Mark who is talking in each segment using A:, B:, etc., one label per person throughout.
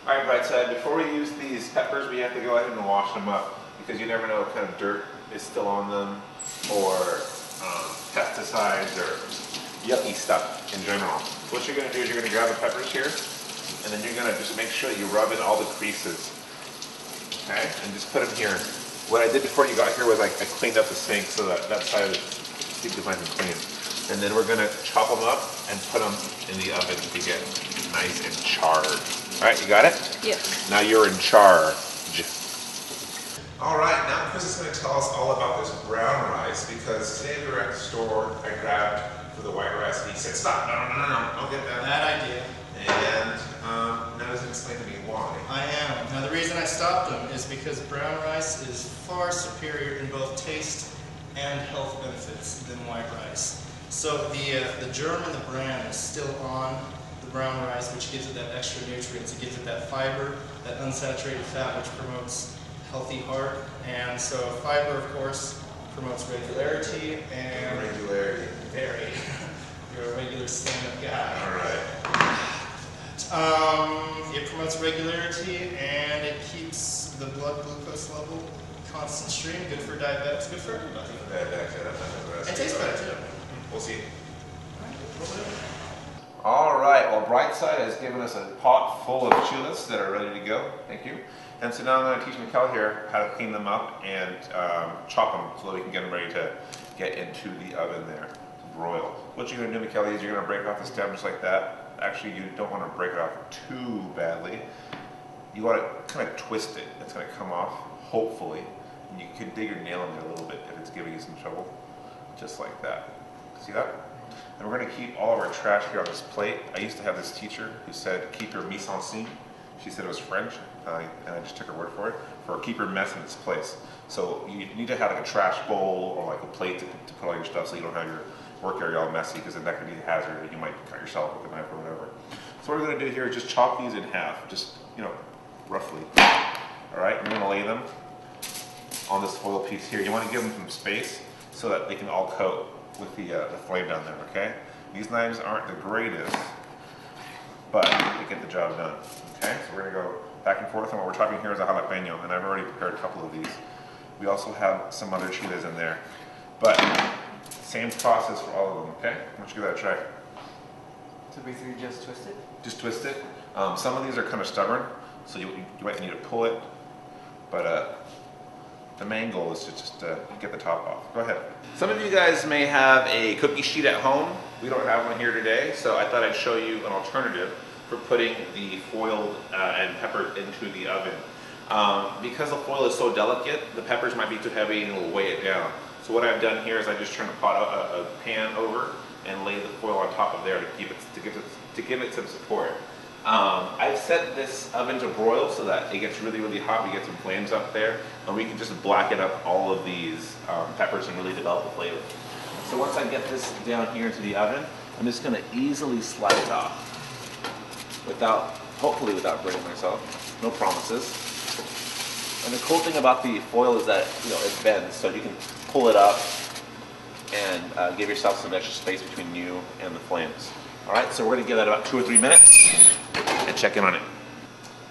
A: All right, Brightside, before we use these peppers, we have to go ahead and wash them up because you never know what kind of dirt is still on them or pesticides or yucky stuff in general. So what you're going to do is you're going to grab the peppers here and then you're going to just make sure that you rub in all the creases. Okay, and just put them here. What I did before you got here was I cleaned up the sink so that that side of the sink is nice and clean. And then we're going to chop them up and put them in the oven to get nice and charred. All right, you got it?
B: Yes.
A: Now you're in charge. All right, now Chris is going to tell us all about this brown rice because today we were at the store, I grabbed for the white rice and he said, stop, no, don't get that.
C: Bad idea.
A: And now he's going to explain to me why.
C: I am. Now the reason I stopped him is because brown rice is far superior in both taste and health benefits than white rice. So the germ in the bran is still on the brown rice, which gives it that extra nutrients. It gives it that fiber, that unsaturated fat, which promotes healthy heart. And so fiber, of course, promotes regularity and...
A: Regularity.
C: Very. You're a regular stand-up guy.
A: All right.
C: It promotes regularity and it keeps the blood glucose level constant stream. Good for diabetics, good for everybody. It tastes better too.
A: We'll see. All right, well, Brightside has given us a pot full of chiles that are ready to go. Thank you. And so now I'm going to teach Mikkel here how to clean them up and chop them so that we can get them ready to get into the oven there to broil. What you're going to do, Mikkel, is you're going to break off the stem just like that. Actually, you don't want to break it off too badly. You want to kind of twist it. It's going to come off, hopefully. And you can dig your nail in there a little bit if it's giving you some trouble. Just like that. See that? And we're going to keep all of our trash here on this plate. I used to have this teacher who said, keep your mise en scène. She said it was French, and I just took her word for it, for keep your mess in its place. So you need to have like a trash bowl or like a plate to put all your stuff so you don't have your work area all messy, because then that could be a hazard and you might cut yourself with a knife or whatever. So what we're going to do here is just chop these in half, just, roughly. All right, we're going to lay them on this foil piece here. You want to give them some space so that they can all coat with the flame down there, okay? These knives aren't the greatest, but they get the job done, okay? So we're gonna go back and forth, and what we're talking here is a jalapeno, and I've already prepared a couple of these. We also have some other chiles in there, but same process for all of them, okay? Why don't you give that a try?
B: So basically just twist it?
A: Just twist it. Some of these are kind of stubborn, so you might need to pull it, but the main goal is to just get the top off. Go ahead. Some of you guys may have a cookie sheet at home. We don't have one here today, so I thought I'd show you an alternative for putting the foiled and pepper into the oven. Because the foil is so delicate, the peppers might be too heavy and it'll weigh it down. So what I've done here is I just turn a pan over and lay the foil on top of there to give it some support. I've set this oven to broil so that it gets really, really hot. We get some flames up there, and we can just blacken up all of these peppers and really develop the flavor. So once I get this down here into the oven, I'm just going to easily slide it off, hopefully without burning myself. No promises. And the cool thing about the foil is that it bends, so you can pull it up and give yourself some extra space between you and the flames. All right, so we're going to give that about 2 or 3 minutes and check in on it.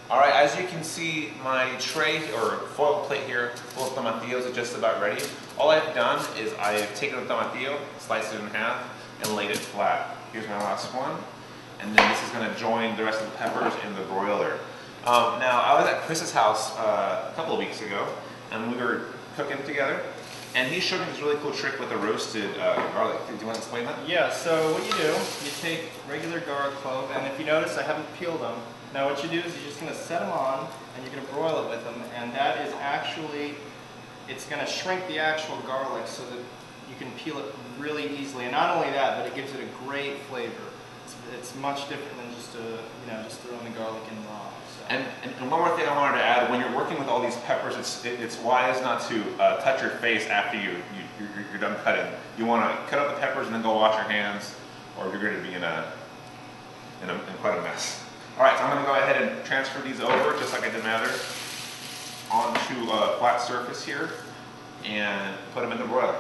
A: All right, as you can see, my tray or foil plate here full of tomatillos is just about ready. All I've done is I've taken the tomatillo, sliced it in half, and laid it flat. Here's my last one. And then this is going to join the rest of the peppers in the broiler. Now, I was at Chris's house a couple of weeks ago, and we were cooking together. And he showed me this really cool trick with the roasted garlic. Do you want to explain that?
C: Yeah, so what you do, you take regular garlic clove, and if you notice I haven't peeled them. Now what you do is you're just going to set them on, and you're going to broil it with them, and that is actually, it's going to shrink the actual garlic so that you can peel it really easily. And not only that, but it gives it a great flavor. It's much different than just just throwing the garlic in raw. So.
A: And one more thing I wanted to add: when you're working with all these peppers, it's wise not to touch your face after you're done cutting. You want to cut up the peppers and then go wash your hands, or you're going to be in quite a mess. All right, so I'm going to go ahead and transfer these over, just like I did my other, onto a flat surface here, and put them in the broiler.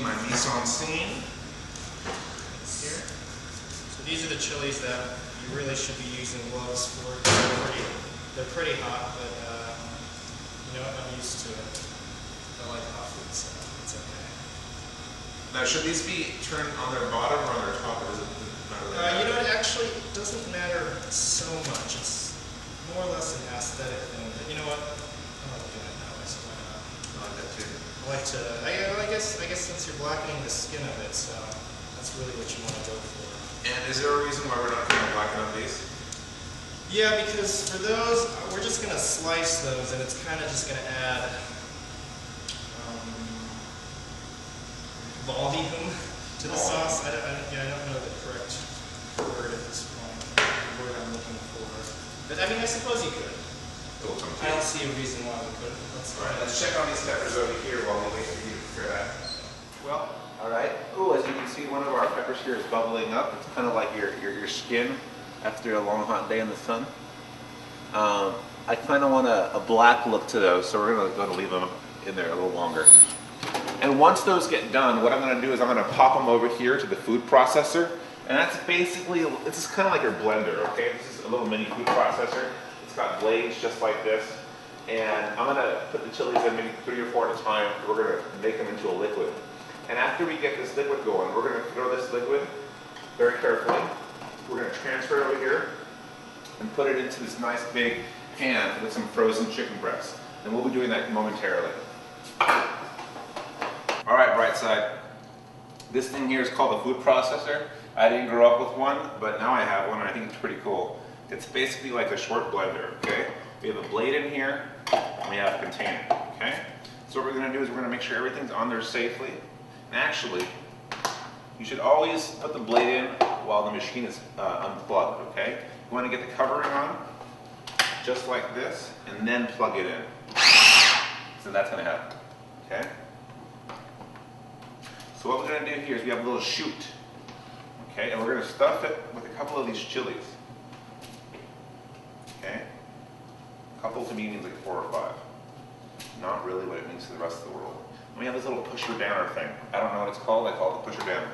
A: my mise en scene.
C: Here. So these are the chilies that you really should be using gloves for. They're pretty hot, but you know what? I'm used to it. I like hot food, so it's okay.
A: Now, should these be turned on their bottom or on their top, or does it not really matter?
C: You know, it actually doesn't matter so much. It's more or less an aesthetic thing. But you know what? I like doing it that way, so why not?
A: I like that too.
C: I like to. I guess since you're blackening the skin of it, so that's really what you want to go for.
A: And is there a reason why we're not going to blacken up these?
C: Yeah, because for those, we're just going to slice those, and it's kind of just going to add volume to the sauce. I don't know the correct word at this point, the word I'm looking for. But I mean, I suppose you could. I don't see a reason why we couldn't.
A: Let's check on these peppers over here while we wait for you to prepare that.
B: Well,
A: All right. Oh, as you can see, one of our peppers here is bubbling up. It's kind of like your skin after a long hot day in the sun. I kind of want a black look to those, so we're going to leave them in there a little longer. And once those get done, what I'm going to do is I'm going to pop them over here to the food processor. And that's basically, this is kind of like your blender, okay? This is a little mini food processor. It's got blades just like this. And I'm going to put the chilies in maybe 3 or 4 at a time. We're going to make them into a liquid. And after we get this liquid going, we're going to throw this liquid very carefully. We're going to transfer it over here and put it into this nice big pan with some frozen chicken breasts. And we'll be doing that momentarily. All right, bright side. This thing here is called the food processor. I didn't grow up with one, but now I have one and I think it's pretty cool. It's basically like a short blender, okay? We have a blade in here, and we have a container, okay? So what we're gonna do is we're gonna make sure everything's on there safely. And actually, you should always put the blade in while the machine is unplugged, okay? You wanna get the covering on, just like this, and then plug it in. So that's gonna happen, okay? So what we're gonna do here is we have a little chute, okay? And we're gonna stuff it with a couple of these chilies, okay? A couple to me means like 4 or 5. Not really what it means to the rest of the world. And we have this little pusher downer thing. I don't know what it's called. I call it the pusher downer.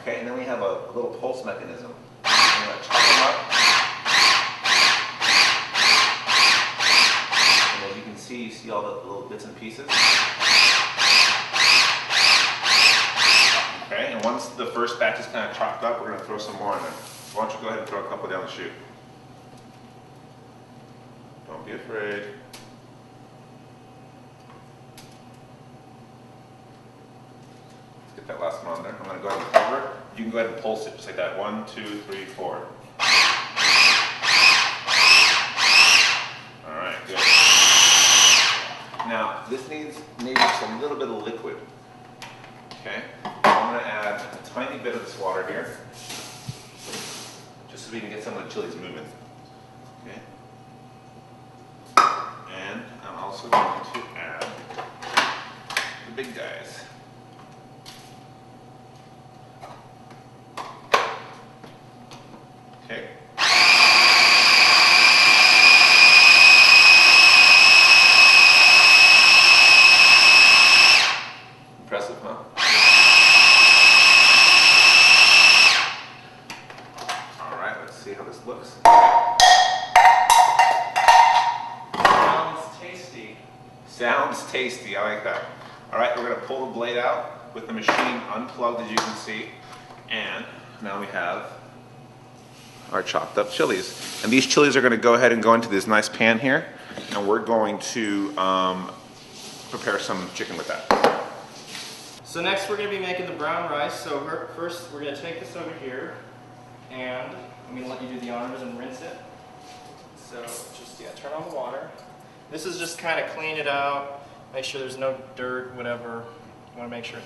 A: Okay, and then we have a little pulse mechanism. I'm gonna chop them up. And as you can see, you see all the little bits and pieces. Okay, and once the first batch is kind of chopped up, we're going to throw some more in there. So why don't you go ahead and throw a couple down the chute. Don't be afraid. Let's get that last one on there. I'm going to go ahead and cover it. You can go ahead and pulse it just like that. 1, 2, 3, 4. All right, good. Now, this needs maybe just a little bit of liquid. Okay, I'm going to add a tiny bit of this water here, just so we can get some of the chilies moving. Okay, and I'm also going to add the big guys. Okay. Impressive, huh? See how this looks.
B: sounds tasty.
A: Sounds tasty, I like that. All right, we're gonna pull the blade out with the machine unplugged, as you can see. And now we have our chopped up chilies. And these chilies are gonna go ahead and go into this nice pan here. And we're going to prepare some chicken with that.
B: So next we're going to be making the brown rice. So first we're going to take this over here and I'm going to let you do the honors and rinse it. So just, yeah, turn on the water. This is just kind of clean it out, make sure there's no dirt, whatever. You want to make sure it's